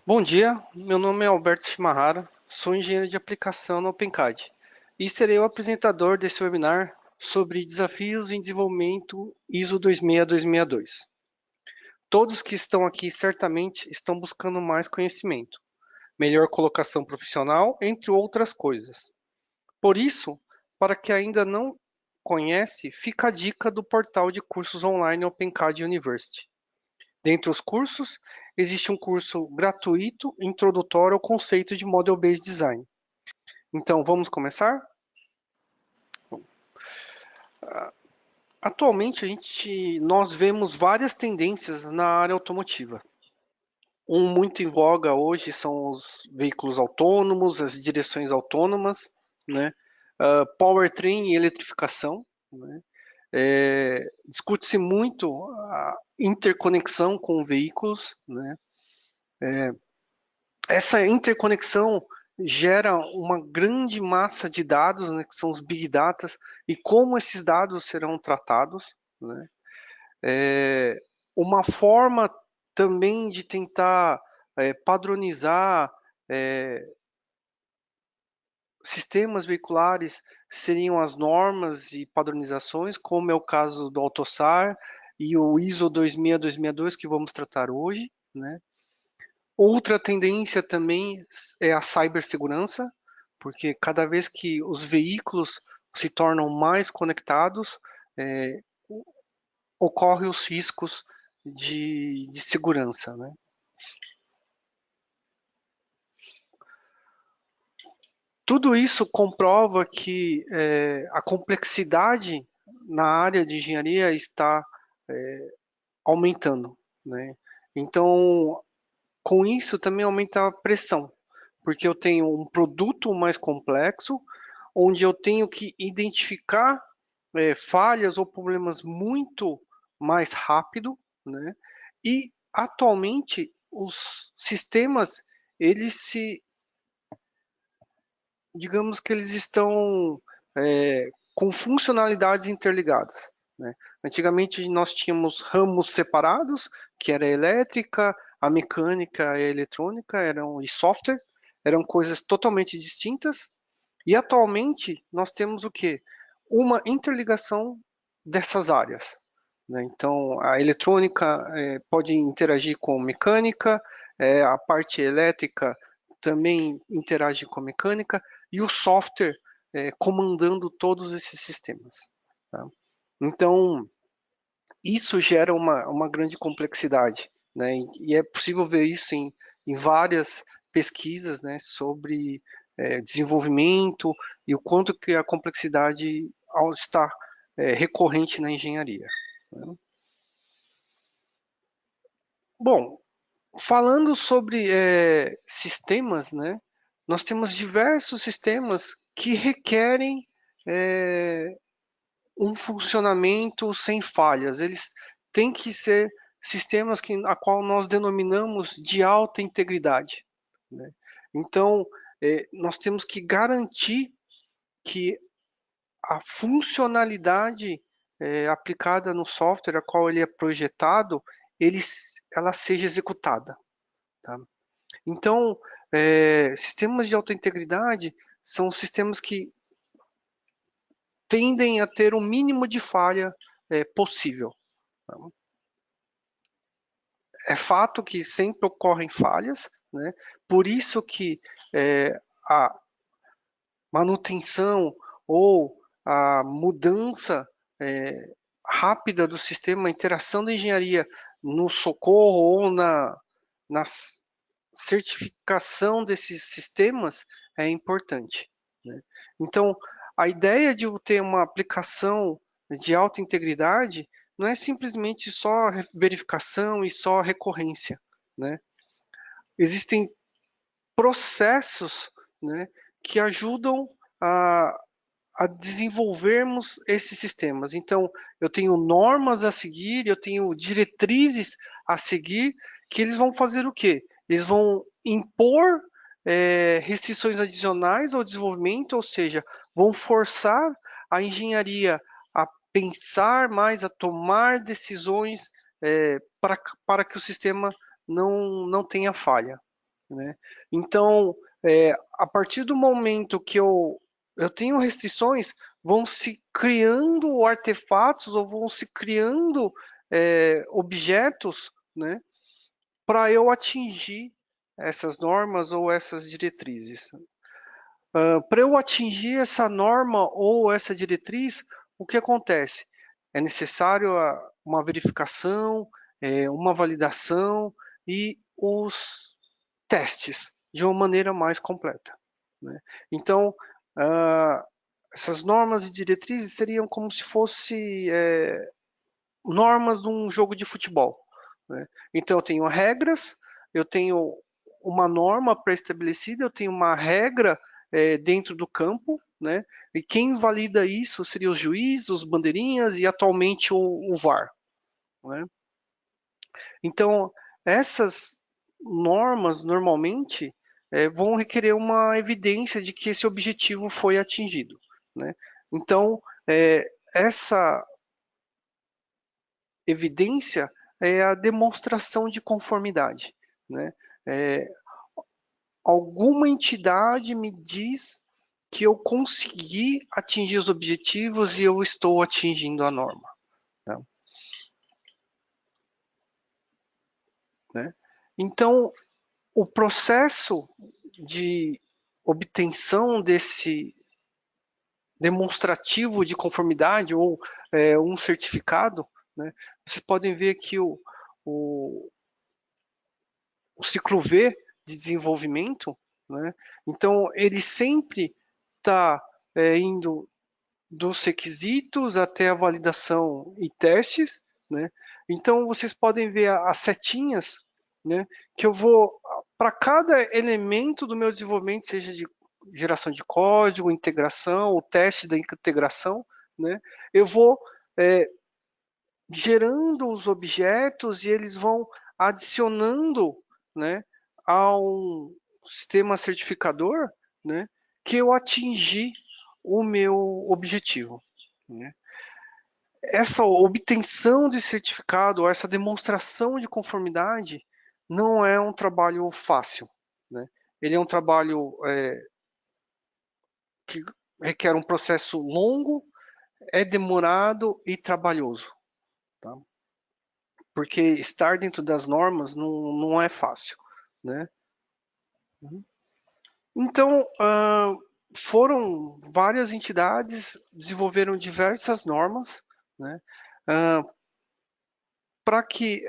Bom dia, meu nome é Alberto Shimahara, sou engenheiro de aplicação no OpenCAD e serei o apresentador desse webinar sobre desafios em desenvolvimento ISO 26262. Todos que estão aqui certamente estão buscando mais conhecimento, melhor colocação profissional, entre outras coisas. Por isso, para quem ainda não conhece, fica a dica do portal de cursos online OpenCAD University. Dentre os cursos, existe um curso gratuito introdutório ao conceito de Model-Based Design. Então, vamos começar? Atualmente, nós vemos várias tendências na área automotiva. Um muito em voga hoje são os veículos autônomos, as direções autônomas, né? Powertrain e eletrificação, né? Discute-se muito a interconexão com veículos, né? Essa interconexão gera uma grande massa de dados, né, que são os big data, e como esses dados serão tratados, né? Uma forma também de tentar padronizar é, sistemas veiculares seriam as normas e padronizações, como é o caso do AutoSAR e o ISO 26262 que vamos tratar hoje, né? Outra tendência também é a cibersegurança, porque cada vez que os veículos se tornam mais conectados, é, ocorrem os riscos de segurança, né? Tudo isso comprova que a complexidade na área de engenharia está aumentando, né? Então, com isso também aumenta a pressão, porque eu tenho um produto mais complexo, onde eu tenho que identificar falhas ou problemas muito mais rápido, né? E atualmente os sistemas, eles se, digamos que eles estão com funcionalidades interligadas, né? Antigamente nós tínhamos ramos separados, que era a elétrica, a mecânica e a eletrônica, e software, eram coisas totalmente distintas. E atualmente nós temos o quê? Uma interligação dessas áreas, né? Então a eletrônica pode interagir com mecânica, a parte elétrica também interage com a mecânica e o software comandando todos esses sistemas, tá? Então isso gera uma grande complexidade, né? E é possível ver isso em várias pesquisas, né, sobre desenvolvimento e o quanto que a complexidade está recorrente na engenharia, né? Bom, falando sobre sistemas, né, nós temos diversos sistemas que requerem é, um funcionamento sem falhas. Eles têm que ser sistemas a qual nós denominamos de alta integridade, né? Então, nós temos que garantir que a funcionalidade aplicada no software a qual ele é projetado, ela seja executada, tá? Então, sistemas de alta integridade são sistemas que tendem a ter o mínimo de falha possível, tá? É fato que sempre ocorrem falhas, né? Por isso que a manutenção ou a mudança rápida do sistema, a interação da engenharia no socorro ou na certificação desses sistemas é importante, né? Então, a ideia de eu ter uma aplicação de alta integridade não é simplesmente só verificação e só recorrência, né? Existem processos, né, que ajudam a, a desenvolvermos esses sistemas. Então, eu tenho normas a seguir, eu tenho diretrizes a seguir, que eles vão fazer o quê? Eles vão impor restrições adicionais ao desenvolvimento, ou seja, vão forçar a engenharia a pensar mais, a tomar decisões para que o sistema não tenha falha, né? Então, a partir do momento que eu tenho restrições, vão se criando artefatos ou vão se criando objetos, né, para eu atingir essas normas ou essas diretrizes. Para eu atingir essa norma ou essa diretriz, o que acontece? É necessário uma verificação, uma validação e os testes de uma maneira mais completa, né? Então, ah, essas normas e diretrizes seriam como se fosse normas de um jogo de futebol, né? Então, eu tenho regras, eu tenho uma norma pré-estabelecida, eu tenho uma regra dentro do campo, né? E quem valida isso seria os juízes, os bandeirinhas e atualmente o VAR, né? Então, essas normas normalmente vão requerer uma evidência de que esse objetivo foi atingido, né? Então, essa evidência é a demonstração de conformidade, né? É, alguma entidade me diz que eu consegui atingir os objetivos e eu estou atingindo a norma, tá? Né? Então, o processo de obtenção desse demonstrativo de conformidade ou um certificado, né? Vocês podem ver que o, o ciclo V de desenvolvimento, né? Então ele sempre está indo dos requisitos até a validação e testes, né? Então vocês podem ver as setinhas, né? Que eu vou para cada elemento do meu desenvolvimento, seja de geração de código, integração, o teste da integração, né? Eu vou é, gerando os objetos e eles vão adicionando, né, a um sistema certificador, né, que eu atingi o meu objetivo, né? Essa obtenção de certificado, essa demonstração de conformidade, não é um trabalho fácil, né? Ele é um trabalho que requer um processo longo, é demorado e trabalhoso, tá? Porque estar dentro das normas não é fácil, né? Então, foram várias entidades, desenvolveram diversas normas, né? Para que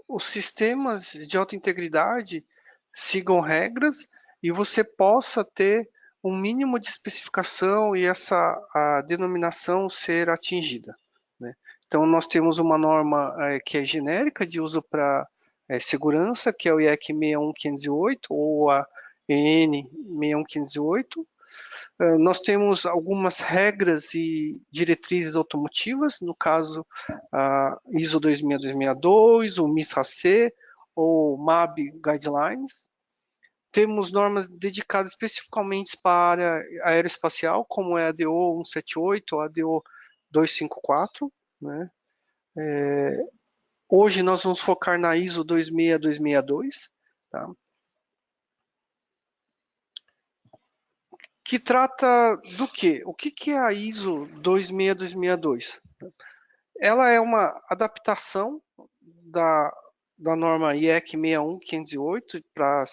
os sistemas de alta integridade sigam regras e você possa ter um mínimo de especificação e essa a denominação ser atingida, né? Então, nós temos uma norma que é genérica de uso para segurança, que é o IEC 61508 ou a EN 61508. Nós temos algumas regras e diretrizes automotivas, no caso, a ISO 26262, o MIS-RACE ou MAB Guidelines. Temos normas dedicadas especificamente para a área aeroespacial, como é a DO 178 ou a DO 254, né? Hoje nós vamos focar na ISO 26262, tá? Que trata do quê? O que é a ISO 26262? Ela é uma adaptação da, da norma IEC 61508 para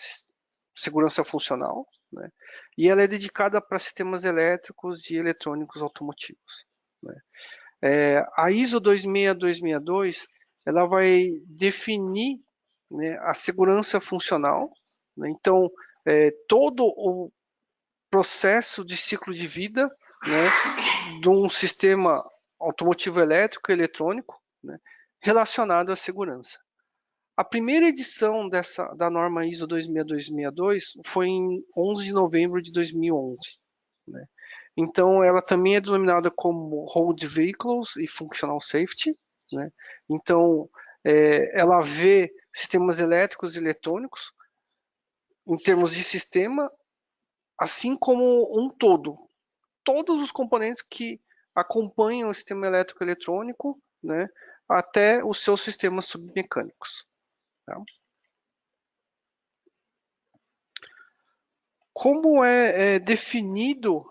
segurança funcional, né? E ela é dedicada para sistemas elétricos e eletrônicos automotivos, né? A ISO 26262 ela vai definir, né, a segurança funcional, né? Então, todo o processo de ciclo de vida, né, de um sistema automotivo elétrico e eletrônico, né, relacionado à segurança. A primeira edição da norma ISO 26262 foi em 11 de novembro de 2011. Né? Então, ela também é denominada como Road Vehicles e Functional Safety. Né? Então, ela vê sistemas elétricos e eletrônicos em termos de sistema, assim como um todo, todos os componentes que acompanham o sistema elétrico eletrônico, né, até os seus sistemas submecânicos. Tá? Como é definido,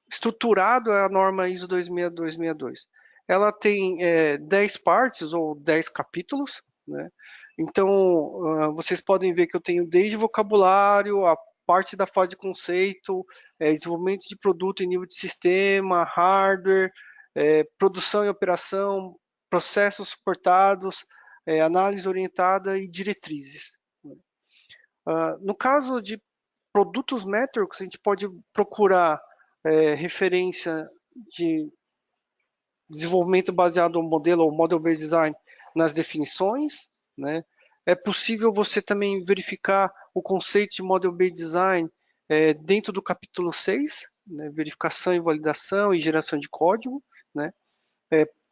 estruturado a norma ISO 26262? Ela tem 10 partes ou 10 capítulos, né? Então, vocês podem ver que eu tenho desde vocabulário, a parte da fase de conceito, desenvolvimento de produto em nível de sistema, hardware, produção e operação, processos suportados, análise orientada e diretrizes. No caso de produtos métricos, a gente pode procurar referência de desenvolvimento baseado no modelo ou model-based design nas definições, né? É possível você também verificar o conceito de model-based design dentro do capítulo 6, né? Verificação e validação e geração de código, né?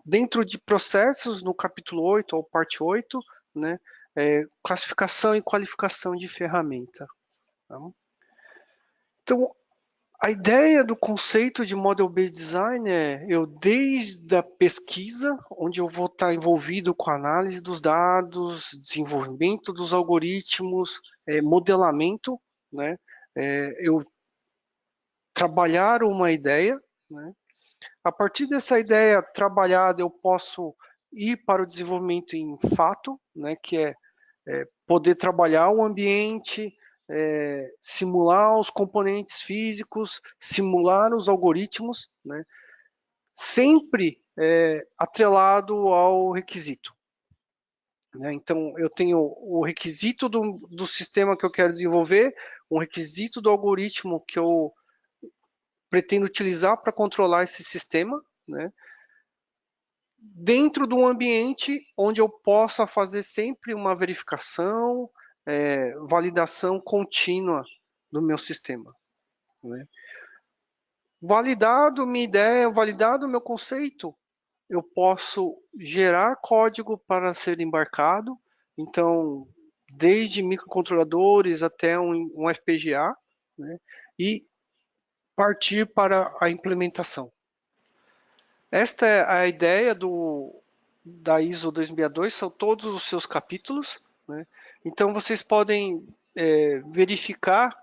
Dentro de processos, no capítulo 8 ou parte 8, né? Classificação e qualificação de ferramenta. Tá? Então, a ideia do conceito de Model-Based Design é eu, desde a pesquisa, onde eu vou estar envolvido com a análise dos dados, desenvolvimento dos algoritmos, modelamento, né? Eu trabalhar uma ideia, né? A partir dessa ideia trabalhada, eu posso ir para o desenvolvimento em fato, né? Que é poder trabalhar o ambiente, simular os componentes físicos, simular os algoritmos, né? Sempre atrelado ao requisito. Né? Então, eu tenho o requisito do sistema que eu quero desenvolver, um requisito do algoritmo que eu pretendo utilizar para controlar esse sistema, né? Dentro de um ambiente onde eu possa fazer sempre uma verificação, validação contínua do meu sistema. Né? Validado minha ideia, validado meu conceito, eu posso gerar código para ser embarcado. Então, desde microcontroladores até um FPGA, né? E partir para a implementação. Esta é a ideia da ISO 2062, são todos os seus capítulos, né? Então vocês podem verificar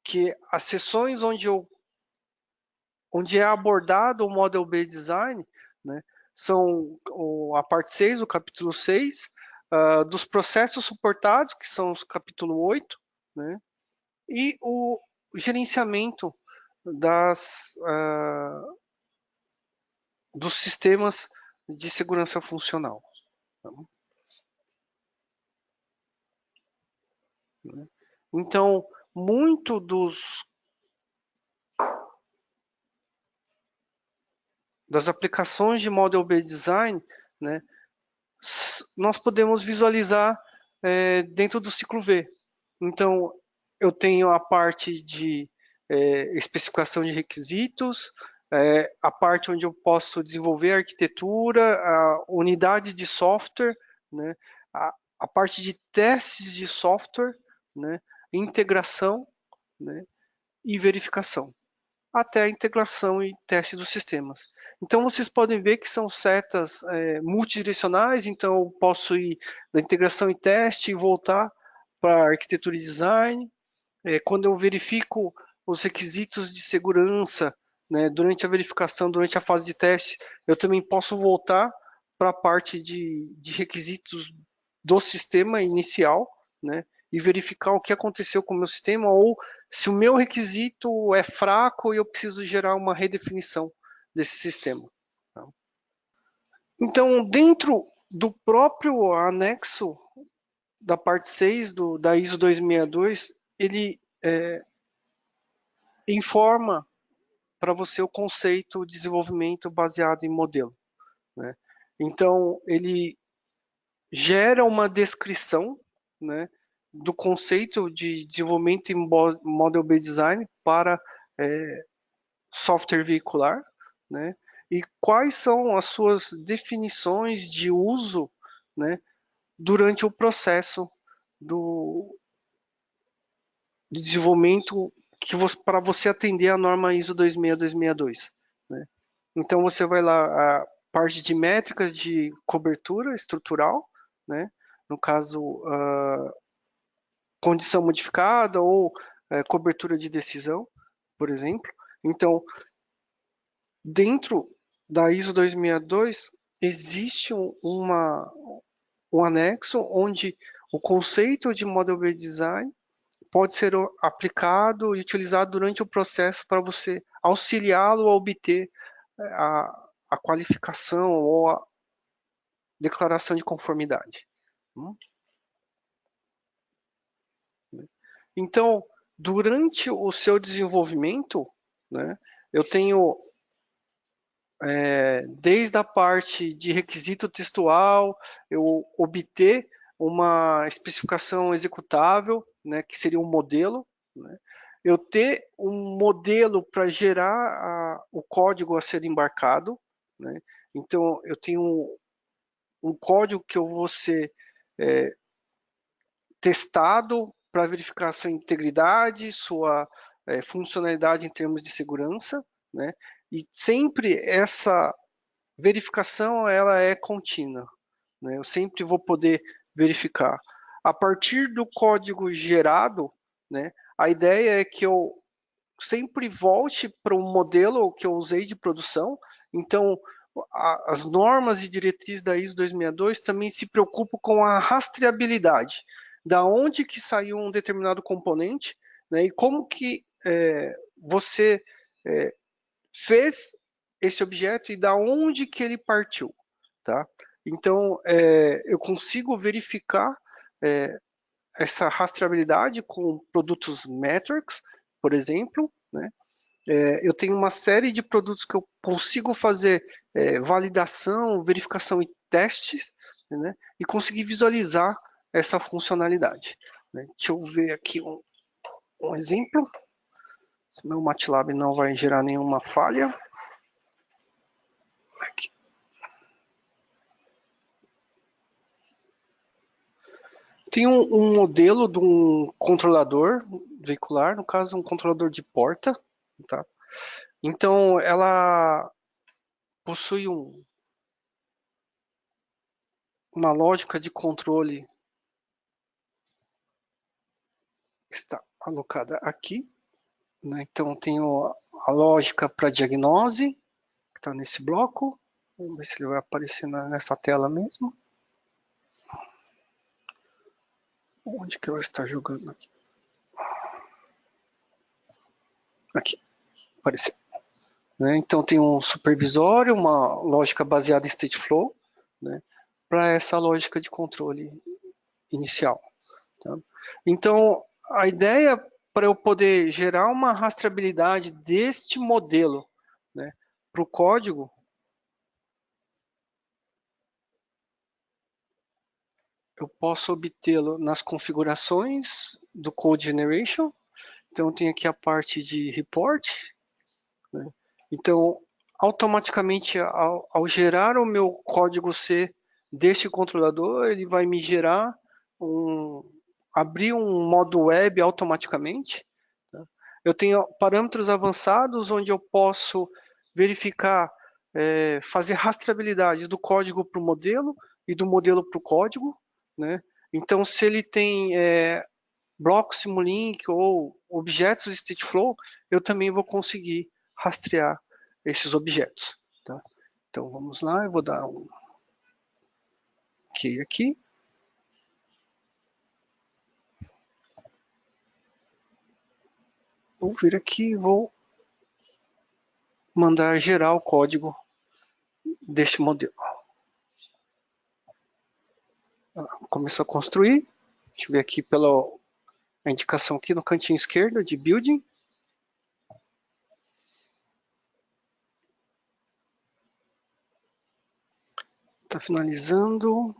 que as sessões onde é abordado o Model-Based Design, né, são a parte 6, o capítulo 6, dos processos suportados, que são os capítulo 8, né, e o gerenciamento dos sistemas de segurança funcional. Tá? Então, muito das aplicações de Model-Based Design, né, nós podemos visualizar dentro do ciclo V. Então, eu tenho a parte de especificação de requisitos, a parte onde eu posso desenvolver a arquitetura, a unidade de software, né, a parte de testes de software, né, integração, né, e verificação, até a integração e teste dos sistemas. Então, vocês podem ver que são setas multidirecionais, então eu posso ir da integração e teste e voltar para arquitetura e design. Quando eu verifico os requisitos de segurança, né, durante a verificação, durante a fase de teste, eu também posso voltar para a parte de requisitos do sistema inicial, né, e verificar o que aconteceu com o meu sistema ou se o meu requisito é fraco e eu preciso gerar uma redefinição desse sistema. Tá? Então, dentro do próprio anexo da parte 6 da ISO 2062, ele informa para você o conceito de desenvolvimento baseado em modelo. Né? Então, ele gera uma descrição, né, do conceito de desenvolvimento em Model-Based Design para software veicular, né, e quais são as suas definições de uso, né, durante o processo de desenvolvimento para você atender a norma ISO 26262, né? Então você vai lá, a parte de métricas de cobertura estrutural, né? No caso, condição modificada ou cobertura de decisão, por exemplo. Então, dentro da ISO 262 existe um anexo onde o conceito de Model Based Design pode ser aplicado e utilizado durante o processo para você auxiliá-lo a obter a qualificação ou a declaração de conformidade. Então, durante o seu desenvolvimento, né, eu tenho desde a parte de requisito textual, eu obter uma especificação executável, né, que seria um modelo, né, eu ter um modelo para gerar o código a ser embarcado, né, então eu tenho um código que eu vou ser testado para verificar sua integridade, sua funcionalidade em termos de segurança, né, e sempre essa verificação ela é contínua, né? Eu sempre vou poder verificar. A partir do código gerado, né, a ideia é que eu sempre volte para o modelo que eu usei de produção. Então, as normas e diretrizes da ISO 262 também se preocupam com a rastreabilidade, da onde que saiu um determinado componente, né, e como que você fez esse objeto e da onde que ele partiu, tá? Então, eu consigo verificar essa rastreabilidade com produtos metrics, por exemplo, né? Eu tenho uma série de produtos que eu consigo fazer validação, verificação e testes, né? E conseguir visualizar essa funcionalidade, né? Deixa eu ver aqui um exemplo. Se meu MATLAB não vai gerar nenhuma falha. Aqui. Tem um modelo de um controlador veicular, no caso um controlador de porta, tá? Então ela possui uma lógica de controle que está alocada aqui, né? Então tenho a lógica para diagnose, que está nesse bloco. Vamos ver se ele vai aparecer nessa tela mesmo. Onde que ela está jogando aqui? Aqui, apareceu. Né? Então tem um supervisório, uma lógica baseada em state flow, né? Para essa lógica de controle inicial. Tá? Então, a ideia para eu poder gerar uma rastreabilidade deste modelo, né, para o código, eu posso obtê-lo nas configurações do Code Generation. Então, tem aqui a parte de report. Né? Então, automaticamente, ao gerar o meu código C deste controlador, ele vai me gerar abrir um modo web automaticamente. Tá? Eu tenho parâmetros avançados onde eu posso verificar, fazer rastreabilidade do código para o modelo e do modelo para o código. Né? Então, se ele tem blocos Simulink ou objetos Stateflow, eu também vou conseguir rastrear esses objetos. Tá? Então vamos lá, eu vou dar um OK aqui. Vou vir aqui e vou mandar gerar o código deste modelo. Começou a construir. Deixa eu ver aqui pela indicação aqui no cantinho esquerdo de Building. Está finalizando.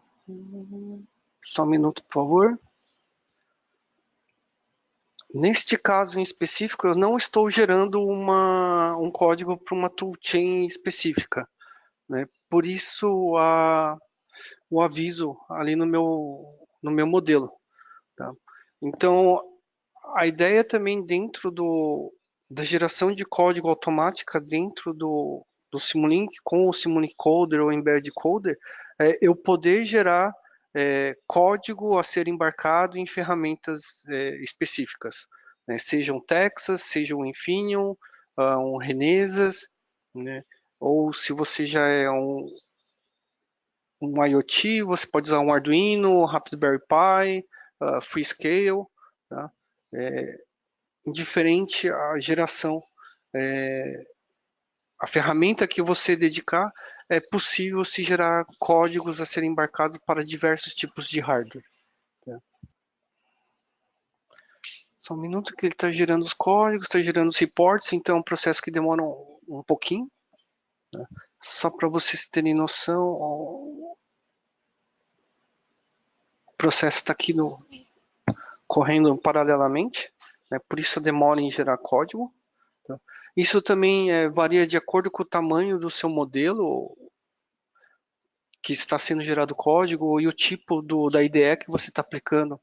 Só um minuto, por favor. Neste caso em específico, eu não estou gerando um código para uma toolchain específica, né? Por isso o aviso ali no meu modelo. Tá? Então, A ideia também dentro da geração de código automática dentro do Simulink, com o Simulink Coder ou Embed Coder, é eu poder gerar código a ser embarcado em ferramentas específicas, né? Sejam Texas, sejam Infinium, um Renesas, né? Ou se você já é um IoT, você pode usar um Arduino, Raspberry Pi, Freescale, tá? Indiferente à geração, a ferramenta que você dedicar, é possível se gerar códigos a serem embarcados para diversos tipos de hardware. Tá? Só um minuto que ele está gerando os códigos, está gerando os reports, então é um processo que demora um pouquinho. Né? Só para vocês terem noção, o processo está aqui correndo paralelamente, né? Por isso a demora em gerar código. Tá? Isso também varia de acordo com o tamanho do seu modelo que está sendo gerado código e o tipo da IDE que você está aplicando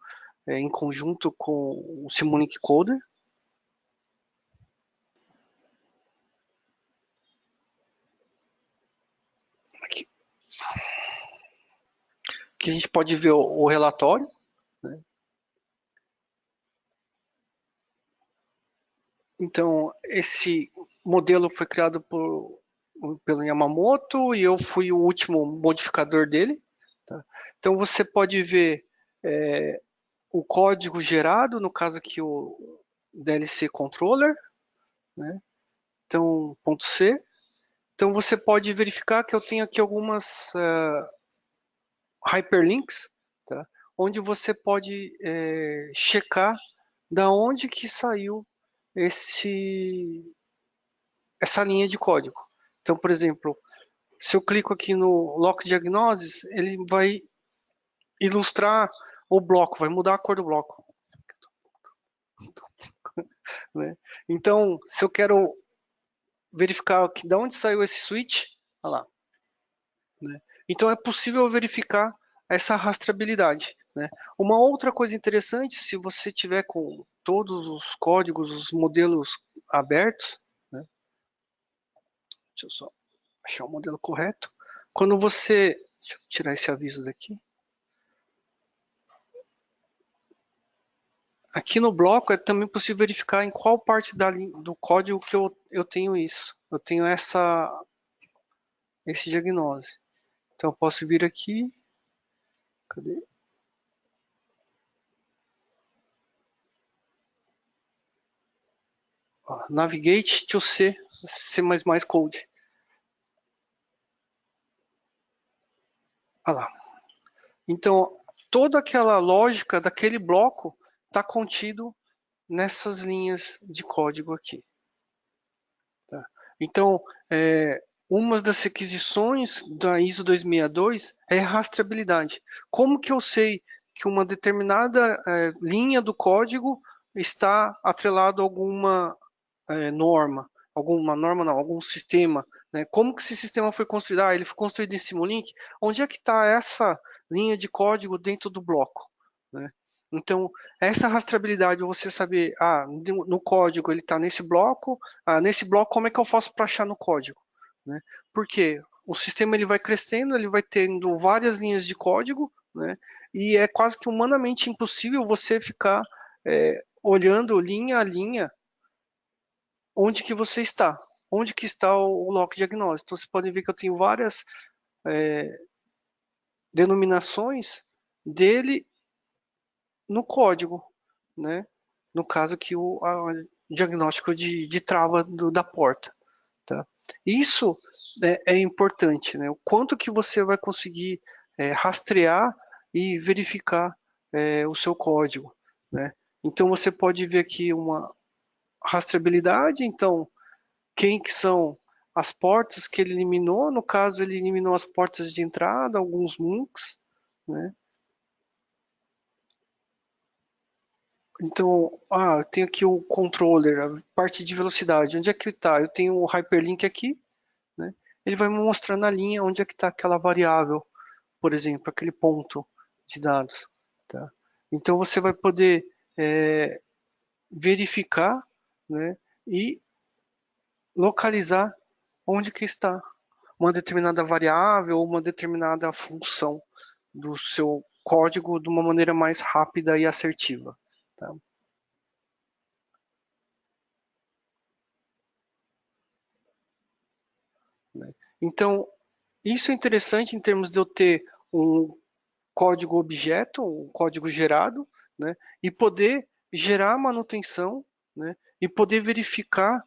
em conjunto com o Simulink Coder. Aqui, aqui a gente pode ver o relatório. Né? Então, esse modelo foi criado pelo Yamamoto e eu fui o último modificador dele. Tá? Então, você pode ver o código gerado, no caso aqui o DLC Controller, né? Então, ponto C. Então, você pode verificar que eu tenho aqui algumas hyperlinks, tá? Onde você pode checar da onde que saiu essa linha de código. Então, por exemplo, se eu clico aqui no Lock Diagnosis, ele vai ilustrar o bloco, vai mudar a cor do bloco. Né? Então, se eu quero verificar de onde saiu esse switch, olha lá. Né? Então, é possível verificar essa rastreabilidade. Né? Uma outra coisa interessante, se você tiver com todos os códigos, os modelos abertos, né? Deixa eu só achar o modelo correto. Quando você... Deixa eu tirar esse aviso daqui. Aqui no bloco é também possível verificar em qual parte do código que eu tenho isso. Eu tenho esse diagnose. Então eu posso vir aqui. Cadê? Navigate to C code. Olha lá. Então, toda aquela lógica daquele bloco está contido nessas linhas de código aqui. Tá? Então, uma das requisições da ISO 262 é rastreabilidade. Como que eu sei que uma determinada linha do código está atrelado a alguma norma não, algum sistema, né? Como que esse sistema foi construído? Ele foi construído em Simulink. Onde é que está essa linha de código dentro do bloco? Né? Então, essa rastreabilidade, você saber, no código ele está nesse bloco como é que eu faço para achar no código? Né? Porque o sistema ele vai crescendo, ele vai tendo várias linhas de código, né? E é quase que humanamente impossível você ficar olhando linha a linha onde que você está, onde que está o lock diagnóstico. Então, vocês podem ver que eu tenho várias denominações dele no código, né? No caso aqui, o diagnóstico de trava da porta. Tá? Isso é importante, né? O quanto que você vai conseguir rastrear e verificar o seu código, né? Então, você pode ver aqui uma rastreabilidade, então, quem que são as portas que ele eliminou. No caso, ele eliminou as portas de entrada, alguns MUNCs, né? Então, eu tenho aqui o controller, a parte de velocidade. Onde é que está? Eu tenho o hyperlink aqui, né? Ele vai me mostrar na linha onde é que está aquela variável, por exemplo, aquele ponto de dados. Tá? Então, você vai poder verificar, né, e localizar onde que está uma determinada variável ou uma determinada função do seu código de uma maneira mais rápida e assertiva. Tá? Então, isso é interessante em termos de eu ter um código objeto, um código gerado, né, e poder gerar manutenção, né, e poder verificar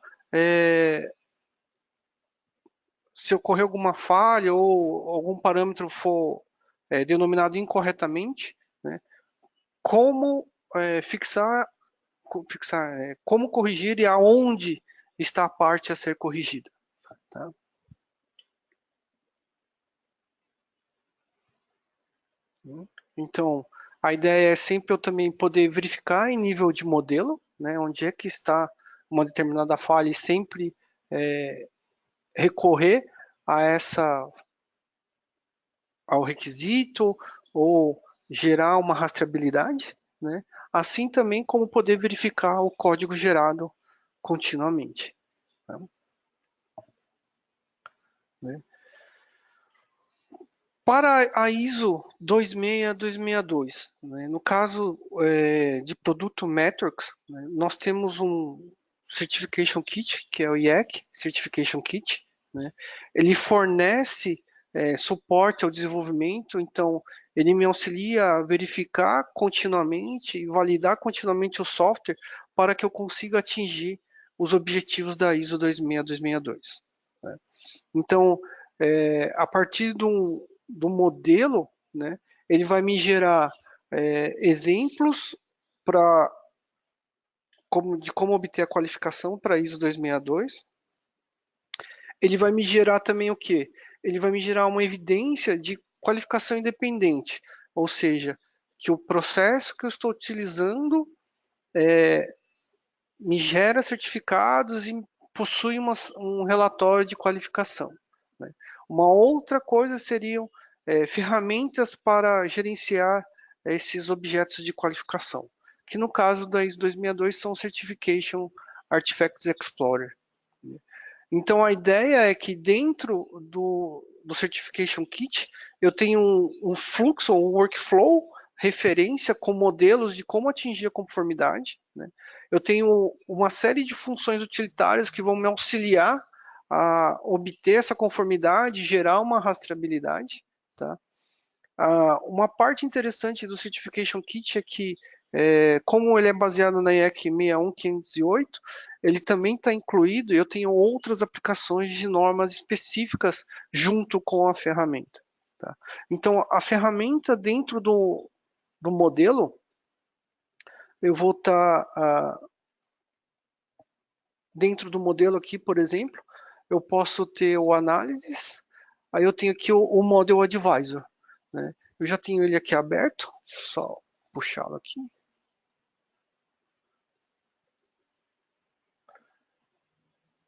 se ocorrer alguma falha ou algum parâmetro for denominado incorretamente, né, como fixar, como corrigir e aonde está a parte a ser corrigida. Tá? Então, a ideia é sempre eu também poder verificar em nível de modelo, né, onde é que está uma determinada falha e sempre recorrer a ao requisito ou gerar uma rastreabilidade, né? Assim também como poder verificar o código gerado continuamente. Tá? Né? Para a ISO 26262, né, no caso de produto Metrics, né, nós temos um Certification Kit, que é o IEC Certification Kit. Né, ele fornece suporte ao desenvolvimento, então ele me auxilia a verificar continuamente e validar continuamente o software para que eu consiga atingir os objetivos da ISO 26262. Né. Então, a partir do modelo, né, ele vai me gerar exemplos para de como obter a qualificação para ISO 262. Ele vai me gerar também o quê? Ele vai me gerar uma evidência de qualificação independente, ou seja, que o processo que eu estou utilizando me gera certificados e possui um relatório de qualificação. Né? Uma outra coisa seriam ferramentas para gerenciar esses objetos de qualificação, que no caso da ISO 2062 são Certification Artifacts Explorer. Né? Então a ideia é que dentro do Certification Kit eu tenho um fluxo, um workflow, referência com modelos de como atingir a conformidade. Né? Eu tenho uma série de funções utilitárias que vão me auxiliar a obter essa conformidade, gerar uma rastreabilidade. Tá? Uma parte interessante do Certification Kit é que, como ele é baseado na IEC 61508, ele também está incluído e eu tenho outras aplicações de normas específicas junto com a ferramenta. Tá? Então, a ferramenta dentro do modelo, eu vou estar dentro do modelo aqui, por exemplo, eu posso ter o Analysis, aí eu tenho aqui o Model Advisor. Né? Eu já tenho ele aqui aberto, só puxá-lo aqui.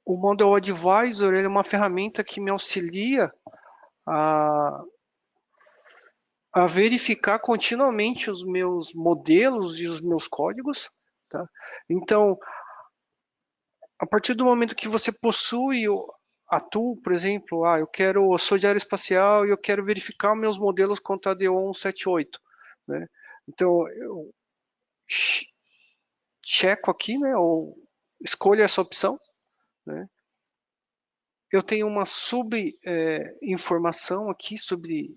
O Model Advisor ele é uma ferramenta que me auxilia a, a verificar continuamente os meus modelos e os meus códigos. Tá? Então, a partir do momento que você possui a tool, por exemplo, eu sou de aeroespacial e eu quero verificar meus modelos contra a DO178. Né? Então, eu checo aqui, né, ou escolho essa opção. Né? Eu tenho uma sub-informação aqui sobre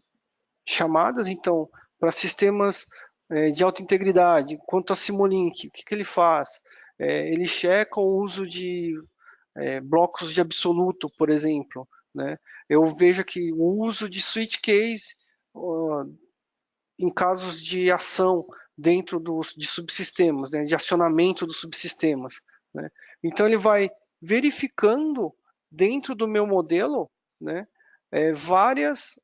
chamadas, então, para sistemas de alta integridade, quanto a Simulink, o que ele faz? Ele checa o uso de blocos de absoluto, por exemplo. Né? Eu vejo que o uso de switch case em casos de ação dentro de subsistemas, né? De acionamento dos subsistemas. Né? Então ele vai verificando dentro do meu modelo, né? Várias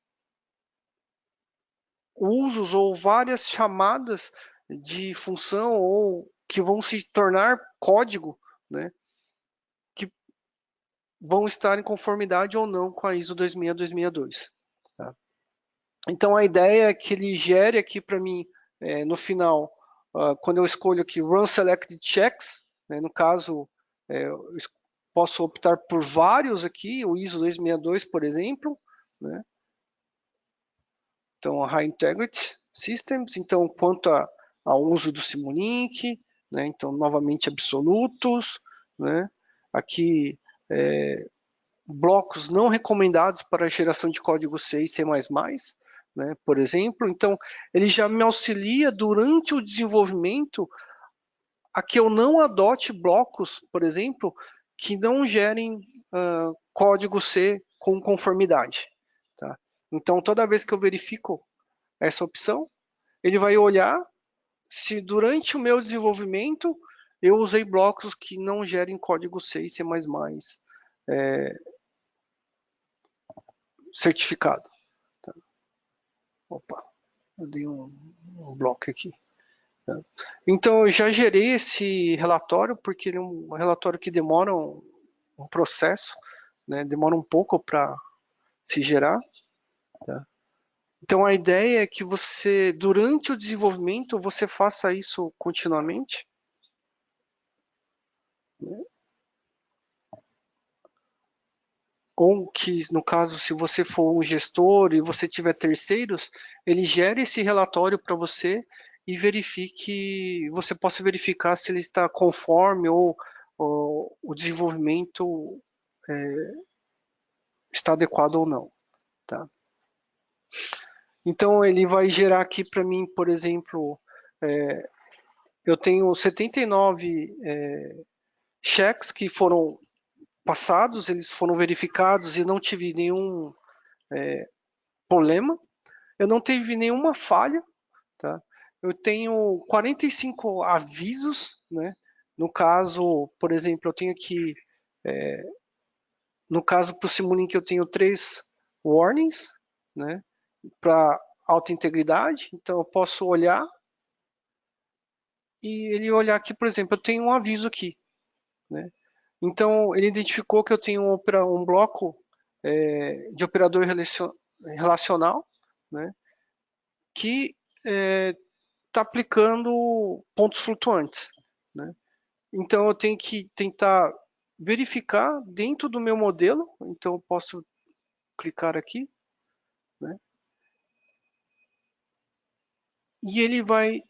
usos ou várias chamadas de função ou que vão se tornar código, né? Que vão estar em conformidade ou não com a ISO 26262. Tá? Então a ideia é que ele gere aqui para mim, no final, quando eu escolho aqui Run Selected Checks, né, no caso, eu posso optar por vários aqui, o ISO 262, por exemplo, né? Então, High Integrity Systems, então, quanto ao uso do Simulink, né? Então, novamente, absolutos, né? Aqui, blocos não recomendados para geração de código C e C++, né? Por exemplo. Então, ele já me auxilia durante o desenvolvimento a que eu não adote blocos, por exemplo, que não gerem código C com conformidade. Tá? Então, toda vez que eu verifico essa opção, ele vai olhar se durante o meu desenvolvimento eu usei blocos que não gerem código C e C++ certificado. Tá? Opa, eu dei um bloco aqui. Tá? Então, eu já gerei esse relatório, porque ele é um relatório que demora um processo, né? Demora um pouco para se gerar. Tá? Então, a ideia é que você, durante o desenvolvimento, você faça isso continuamente. Né? Ou que, no caso, se você for um gestor e você tiver terceiros, ele gere esse relatório para você e verifique, você possa verificar se ele está conforme ou o desenvolvimento está adequado ou não. Tá? Então, ele vai gerar aqui para mim, por exemplo, eu tenho 79 cheques que foram passados, eles foram verificados e não tive nenhum problema. Eu não tive nenhuma falha, tá? Eu tenho 45 avisos, né? No caso, por exemplo, eu tenho aqui, no caso para o Simulink eu tenho 3 warnings, né? Para alta integridade, então eu posso olhar e ele olhar aqui, por exemplo, eu tenho um aviso aqui, né? Então ele identificou que eu tenho um bloco de operador relacional, né? Que está aplicando pontos flutuantes, né? Então eu tenho que tentar verificar dentro do meu modelo, então eu posso clicar aqui, né? E ele vai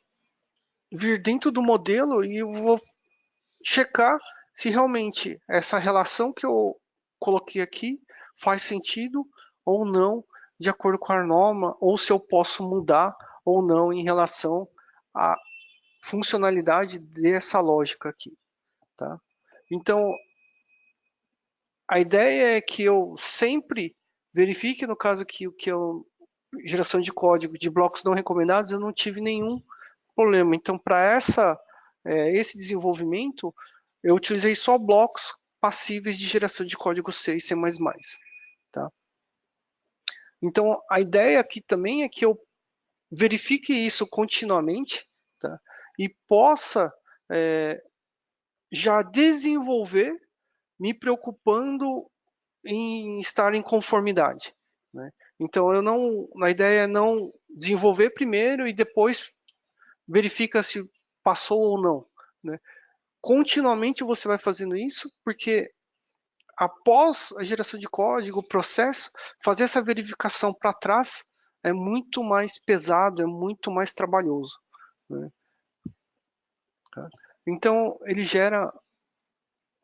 vir dentro do modelo e eu vou checar se realmente essa relação que eu coloquei aqui faz sentido ou não de acordo com a norma, ou se eu posso mudar ou não em relação à funcionalidade dessa lógica aqui. Tá? Então, a ideia é que eu sempre verifique, no caso que o que eu geração de código de blocos não recomendados, eu não tive nenhum problema. Então, para esse desenvolvimento, eu utilizei só blocos passíveis de geração de código C e C++. Tá? Então, a ideia aqui também é que eu verifique isso continuamente, tá? E possa já desenvolver me preocupando em estar em conformidade. Né? Então, a ideia é não desenvolver primeiro e depois verifica se passou ou não. Né? Continuamente você vai fazendo isso, porque após a geração de código, o processo, fazer essa verificação para trás é muito mais pesado, é muito mais trabalhoso. Né? Então, ele gera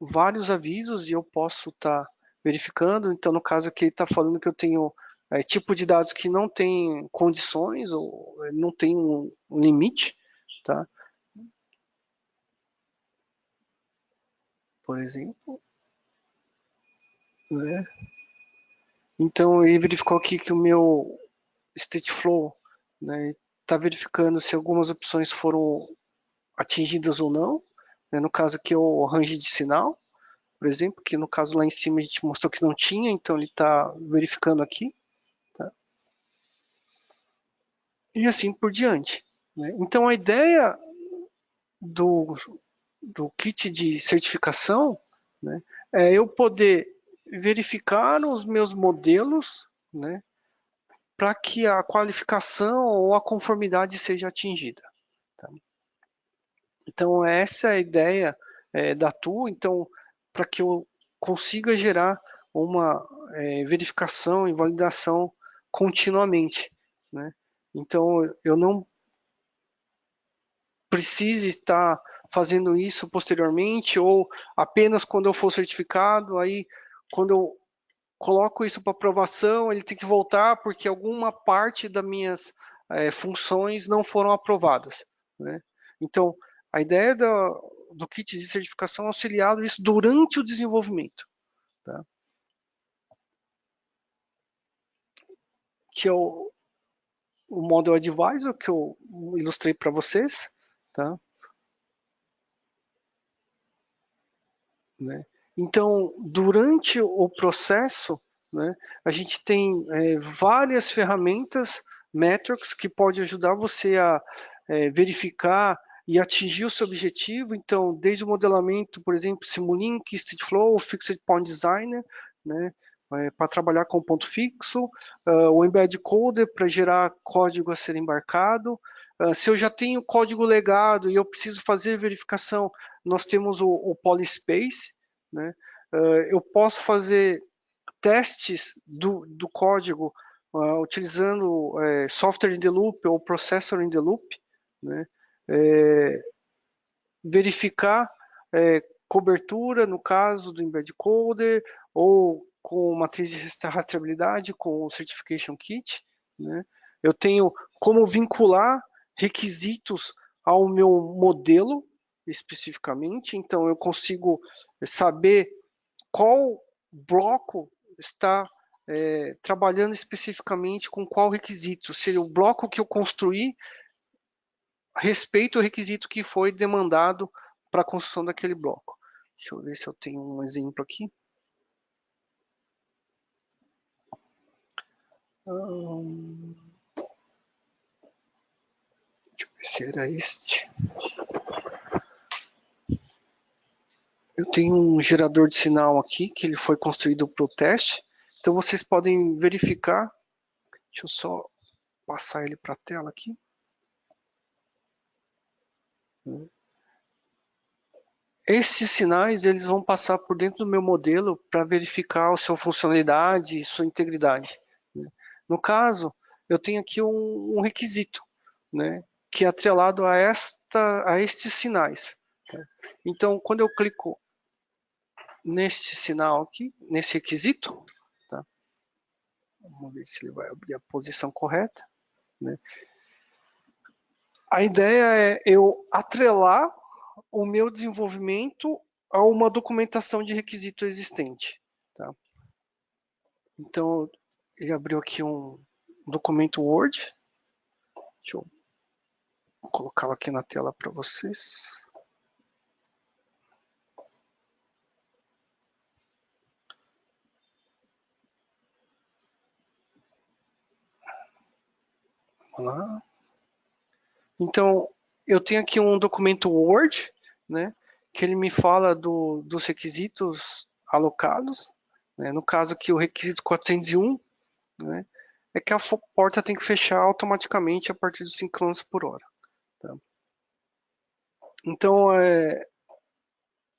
vários avisos e eu posso estar verificando. Então, no caso aqui, ele está falando que eu tenho tipo de dados que não tem condições ou não tem um limite, tá? Por exemplo, né? Então, ele verificou aqui que o meu Stateflow, né, está verificando se algumas opções foram atingidas ou não. Né? No caso aqui, é o range de sinal, por exemplo, que no caso lá em cima a gente mostrou que não tinha, então ele está verificando aqui. Tá? E assim por diante. Né? Então, a ideia do, do kit de certificação, né, é eu poder verificar os meus modelos, né, para que a qualificação ou a conformidade seja atingida. Tá? Então, essa é a ideia da TU, então, para que eu consiga gerar uma verificação e validação continuamente, né? Então, eu não preciso estar fazendo isso posteriormente ou apenas quando eu for certificado, aí quando eu coloco isso para aprovação, ele tem que voltar porque alguma parte das minhas funções não foram aprovadas, né? Então, a ideia do kit de certificação é auxiliar isso durante o desenvolvimento, tá? Que é o Model Advisor que eu ilustrei para vocês, tá? Né? Então, durante o processo, né, a gente tem várias ferramentas, metrics, que pode ajudar você a verificar e atingir o seu objetivo. Então, desde o modelamento, por exemplo, Simulink, StateFlow, Fixed Point Designer, né, para trabalhar com ponto fixo, o Embed Coder para gerar código a ser embarcado. Se eu já tenho código legado e eu preciso fazer verificação, nós temos o Polyspace, né? Eu posso fazer testes do código utilizando software in the loop ou processor in the loop, né? Verificar cobertura no caso do Embed Coder ou com matriz de rastreabilidade com o Certification Kit, né? Eu tenho como vincular requisitos ao meu modelo especificamente, então eu consigo saber qual bloco está trabalhando especificamente com qual requisito. Se o bloco que eu construí respeita o requisito que foi demandado para a construção daquele bloco. Deixa eu ver se eu tenho um exemplo aqui. Deixa eu ver se era este. Eu tenho um gerador de sinal aqui, que ele foi construído para o teste. Então vocês podem verificar. Deixa eu só passar ele para a tela aqui. Esses sinais eles vão passar por dentro do meu modelo para verificar a sua funcionalidade e sua integridade, né? No caso, eu tenho aqui um requisito, né, que é atrelado a estes sinais, né? Então, quando eu clico neste sinal aqui, nesse requisito, tá? Vamos ver se ele vai abrir a posição correta, né? A ideia é eu atrelar o meu desenvolvimento a uma documentação de requisito existente, tá? Então, ele abriu aqui um documento Word. Deixa eu colocá-lo aqui na tela para vocês. Vamos lá. Então, eu tenho aqui um documento Word, né, que ele me fala dos requisitos alocados, né, no caso aqui o requisito 401, né, é que a porta tem que fechar automaticamente a partir dos 5 km por hora. Tá? Então,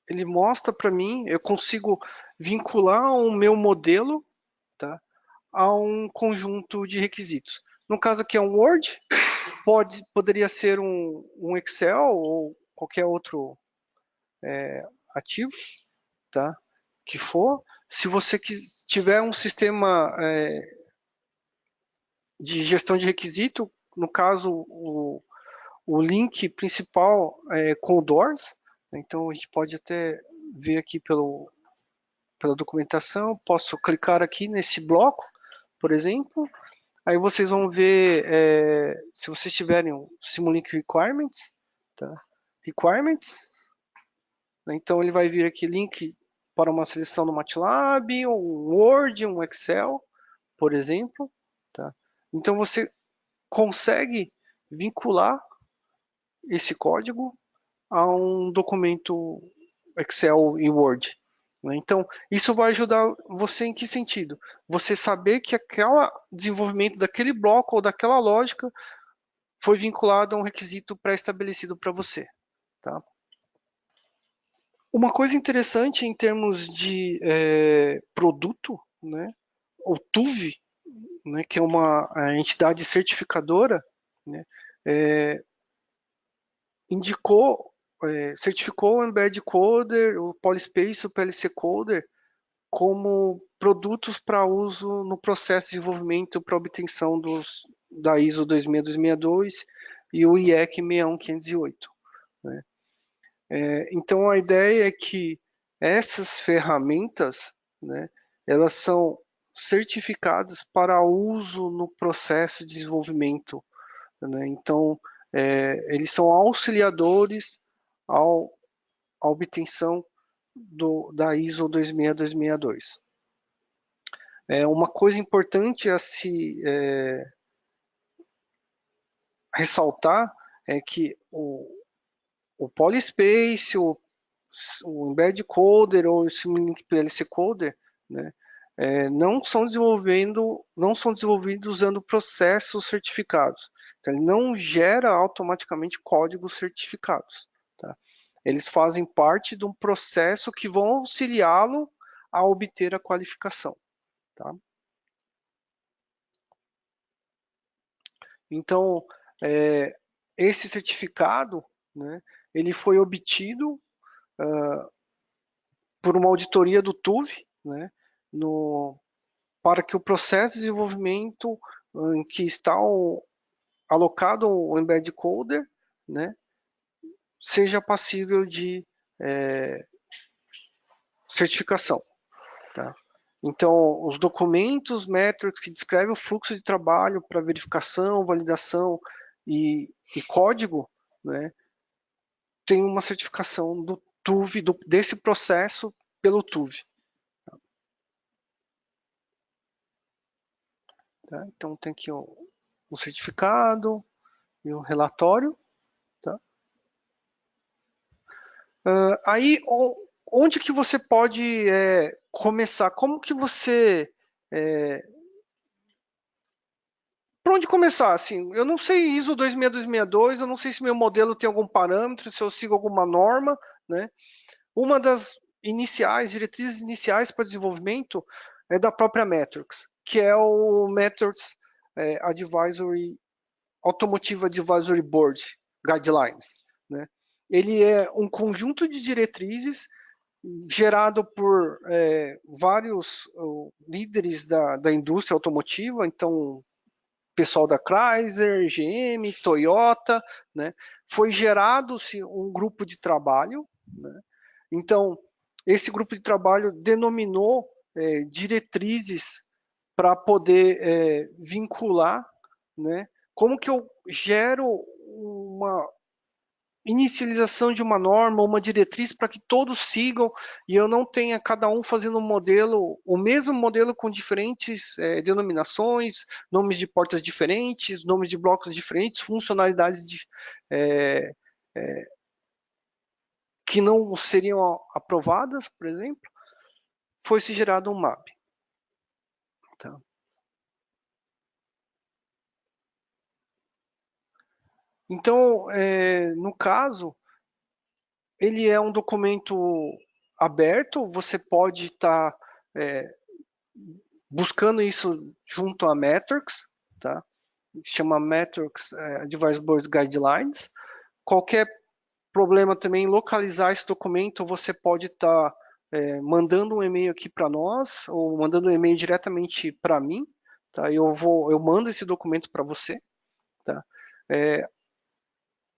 ele mostra para mim, eu consigo vincular o meu modelo, tá, a um conjunto de requisitos. No caso aqui é um Word, poderia ser um Excel ou qualquer outro ativo, tá, que for. Se você tiver um sistema de gestão de requisito, no caso o link principal é com o Doors, então a gente pode até ver aqui pela documentação, posso clicar aqui nesse bloco, por exemplo, aí vocês vão ver, se vocês tiverem o Simulink Requirements, tá? Requirements, né? Então ele vai vir aqui link para uma seleção no MATLAB, um Word, um Excel, por exemplo, tá? Então você consegue vincular esse código a um documento Excel e Word, né? Então, isso vai ajudar você em que sentido? Você saber que aquele desenvolvimento daquele bloco ou daquela lógica foi vinculado a um requisito pré-estabelecido para você. tá? Uma coisa interessante em termos de produto, né? O TUV, né, que é uma entidade certificadora, né, certificou o Embed Coder, o Polyspace, o PLC Coder como produtos para uso no processo de desenvolvimento para obtenção da ISO 26262 e o IEC 61508. Né? Então a ideia é que essas ferramentas, né, elas são certificadas para uso no processo de desenvolvimento. Né? Então eles são auxiliadores à obtenção da ISO 26262. Uma coisa importante a se ressaltar é que o Polyspace, o Embed Coder ou o Simulink PLC Coder, né, não são desenvolvidos usando processos certificados. Então, ele não gera automaticamente códigos certificados. Tá? Eles fazem parte de um processo que vão auxiliá-lo a obter a qualificação. Tá? Então, esse certificado, né, ele foi obtido por uma auditoria do TUV, né, para que o processo de desenvolvimento em que está alocado o Embed Coder, né, seja passível de certificação. Tá? Então, os documentos, métricas que descrevem o fluxo de trabalho para verificação, validação e código, né, tem uma certificação do TUV, desse processo pelo TUV. Tá? Então tem aqui o certificado e o relatório. Tá? Aí, onde que você pode começar? Como que você... Por onde começar? Assim, eu não sei ISO 26262, eu não sei se meu modelo tem algum parâmetro, se eu sigo alguma norma, né? Uma das diretrizes iniciais para desenvolvimento é da própria Metrics, que é o Metrics Automotive Advisory Board Guidelines. Né? Ele é um conjunto de diretrizes gerado por vários líderes da indústria automotiva, então pessoal da Chrysler, GM, Toyota, né? Foi gerado-se um grupo de trabalho, né? Então, esse grupo de trabalho denominou diretrizes para poder vincular, né? Como que eu gero uma inicialização de uma norma, uma diretriz para que todos sigam e eu não tenha cada um fazendo um modelo, o mesmo modelo com diferentes denominações, nomes de portas diferentes, nomes de blocos diferentes, funcionalidades que não seriam aprovadas, por exemplo, foi-se gerado um MAP. Tá? Então, no caso, ele é um documento aberto, você pode estar buscando isso junto à Metrics, tá? Chama Metrics Advisory Board Guidelines. Qualquer problema também em localizar esse documento, você pode estar mandando um e-mail aqui para nós, ou mandando um e-mail diretamente para mim, tá? Eu mando esse documento para você, tá?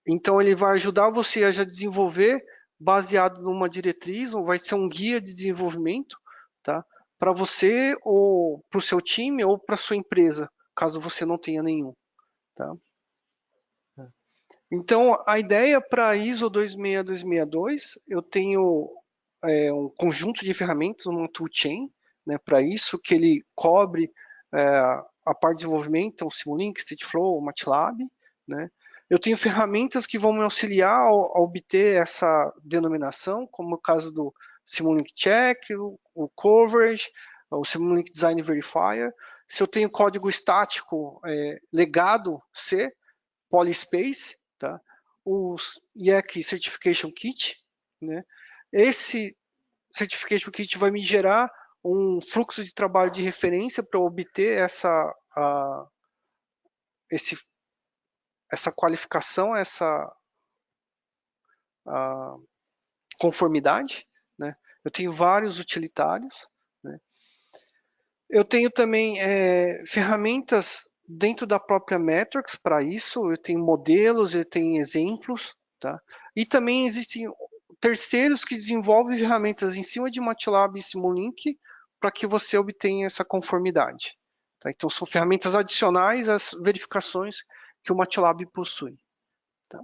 Então ele vai ajudar você a já desenvolver baseado numa diretriz, ou vai ser um guia de desenvolvimento, tá? Para você, ou para o seu time, ou para a sua empresa, caso você não tenha nenhum. Tá? Então, a ideia para a ISO 26262, eu tenho um conjunto de ferramentas, um toolchain, né, para isso, que ele cobre a parte de desenvolvimento, o Simulink, Stateflow, o MATLAB. Né? Eu tenho ferramentas que vão me auxiliar a obter essa denominação, como o caso do Simulink Check, o Coverage, o Simulink Design Verifier. Se eu tenho código estático legado C, Polyspace, tá? o IEC Certification Kit, né? Esse Certification Kit vai me gerar um fluxo de trabalho de referência para obter essa qualificação, essa conformidade, né? Eu tenho vários utilitários, né? Eu tenho também ferramentas dentro da própria Metrics para isso, eu tenho modelos, eu tenho exemplos, tá? E também existem terceiros que desenvolvem ferramentas em cima de MATLAB e Simulink para que você obtenha essa conformidade. Tá? Então, são ferramentas adicionais às verificações que o MATLAB possui. Tá?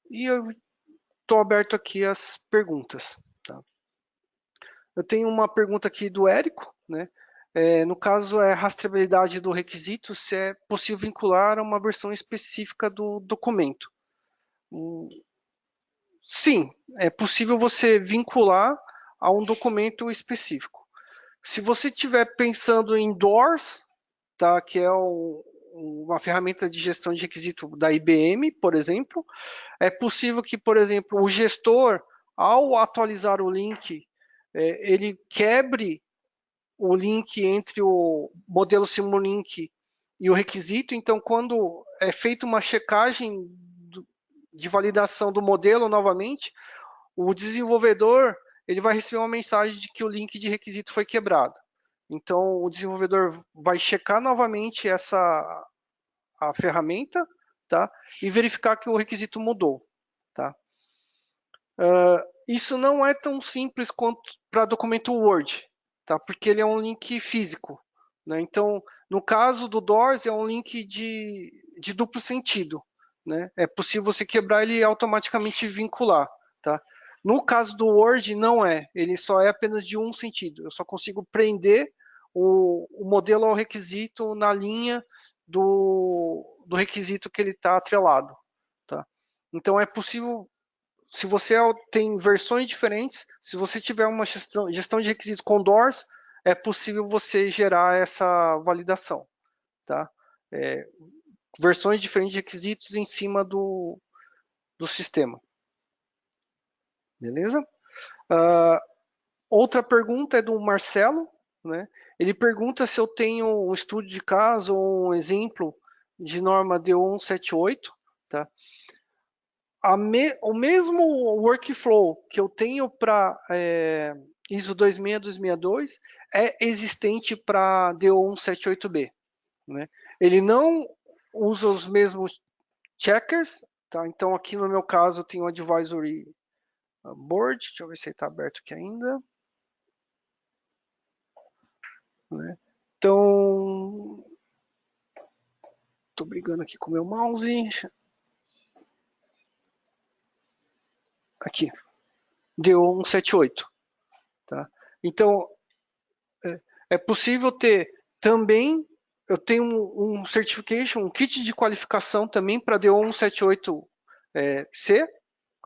E eu estou aberto aqui às perguntas. Tá? Eu tenho uma pergunta aqui do Érico, né? No caso, é rastreabilidade do requisito, se é possível vincular a uma versão específica do documento. Sim, é possível você vincular a um documento específico. Se você estiver pensando em DOORS, tá, que é uma ferramenta de gestão de requisito da IBM, por exemplo, é possível que, por exemplo, o gestor, ao atualizar o link, ele quebre o link entre o modelo Simulink e o requisito. Então, quando é feita uma checagem de validação do modelo novamente, o desenvolvedor ele vai receber uma mensagem de que o link de requisito foi quebrado. Então, o desenvolvedor vai checar novamente a ferramenta, tá? E verificar que o requisito mudou, tá? Isso não é tão simples quanto para documento Word, tá? Porque ele é um link físico, né? Então, no caso do Doors, é um link de duplo sentido, né? É possível você quebrar ele e automaticamente vincular, tá? No caso do Word, não é. Ele só é apenas de um sentido. Eu só consigo prender o modelo ao requisito na linha do requisito que ele está atrelado, tá? Então, é possível se você tem versões diferentes, se você tiver uma gestão de requisitos com DOORS, é possível você gerar essa validação, tá? É, versões diferentes de requisitos em cima do sistema. Beleza? Outra pergunta é do Marcelo, né? Ele pergunta se eu tenho um estudo de caso ou um exemplo de norma DO178, tá? O mesmo workflow que eu tenho para ISO 26262 é existente para DO178B. Né? Ele não usa os mesmos checkers, tá? Então aqui no meu caso eu tenho o Advisory Board, deixa eu ver se ele está aberto aqui ainda. Né? Então, estou brigando aqui com o meu mouse. Aqui, DO178. Tá? Então, é possível ter também, eu tenho um certification, um kit de qualificação também para DO178C,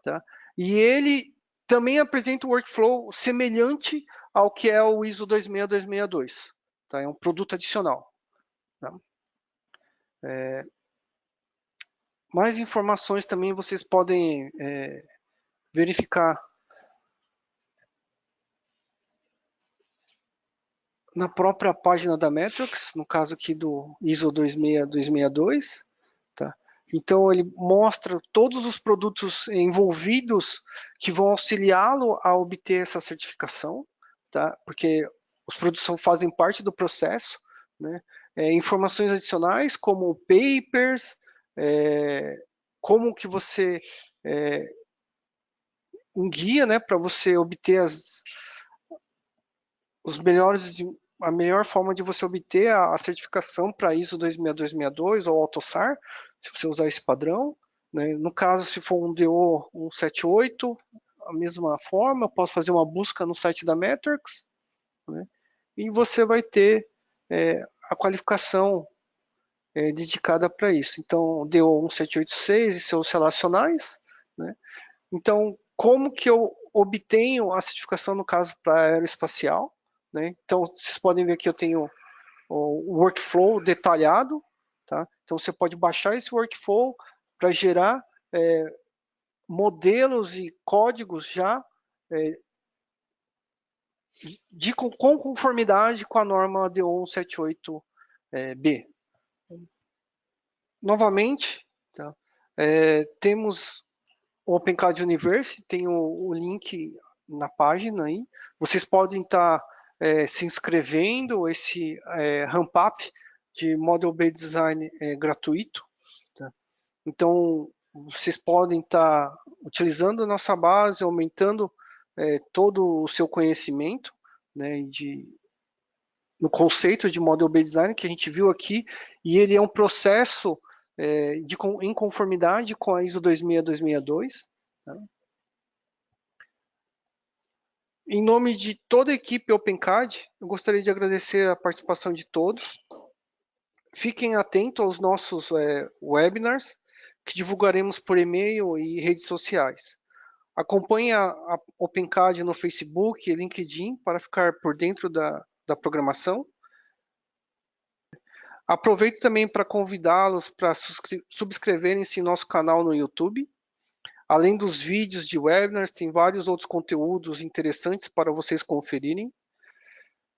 tá? E ele também apresenta um workflow semelhante ao que é o ISO 26262, tá? É um produto adicional. Tá? Mais informações também vocês podem verificar na própria página da Metrics, no caso aqui do ISO 26262, tá? Então ele mostra todos os produtos envolvidos que vão auxiliá-lo a obter essa certificação, tá? Porque os produtos fazem parte do processo, né? Informações adicionais como papers, como que você um guia, né, para você obter os melhores, a melhor forma de você obter a certificação para ISO 26262 ou AUTOSAR, se você usar esse padrão. Né? No caso, se for um DO 178, a mesma forma, eu posso fazer uma busca no site da Metrics, né? E você vai ter a qualificação dedicada para isso. Então, DO 1786 e seus relacionais. Né? Então, como que eu obtenho a certificação, no caso, para aeroespacial? Né? Então, vocês podem ver que eu tenho o workflow detalhado, tá? Então você pode baixar esse workflow para gerar modelos e códigos já com conformidade com a norma DO 178B. Novamente, tá? Temos o OpenCAD Universe, tem o link na página aí. Vocês podem estar se inscrevendo, esse ramp-up de Model B Design gratuito. Tá? Então, vocês podem estar utilizando a nossa base, aumentando todo o seu conhecimento, né, no conceito de Model B Design que a gente viu aqui, e ele é um processo em conformidade com a ISO 26262. Tá? Em nome de toda a equipe OpenCAD, eu gostaria de agradecer a participação de todos. Fiquem atentos aos nossos webinars, que divulgaremos por e-mail e redes sociais. Acompanhe a OpenCAD no Facebook e LinkedIn para ficar por dentro da programação. Aproveito também para convidá-los para subscreverem-se em nosso canal no YouTube. Além dos vídeos de webinars, tem vários outros conteúdos interessantes para vocês conferirem.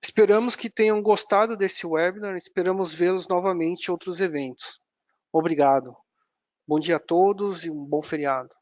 Esperamos que tenham gostado desse webinar, esperamos vê-los novamente em outros eventos. Obrigado. Bom dia a todos e um bom feriado.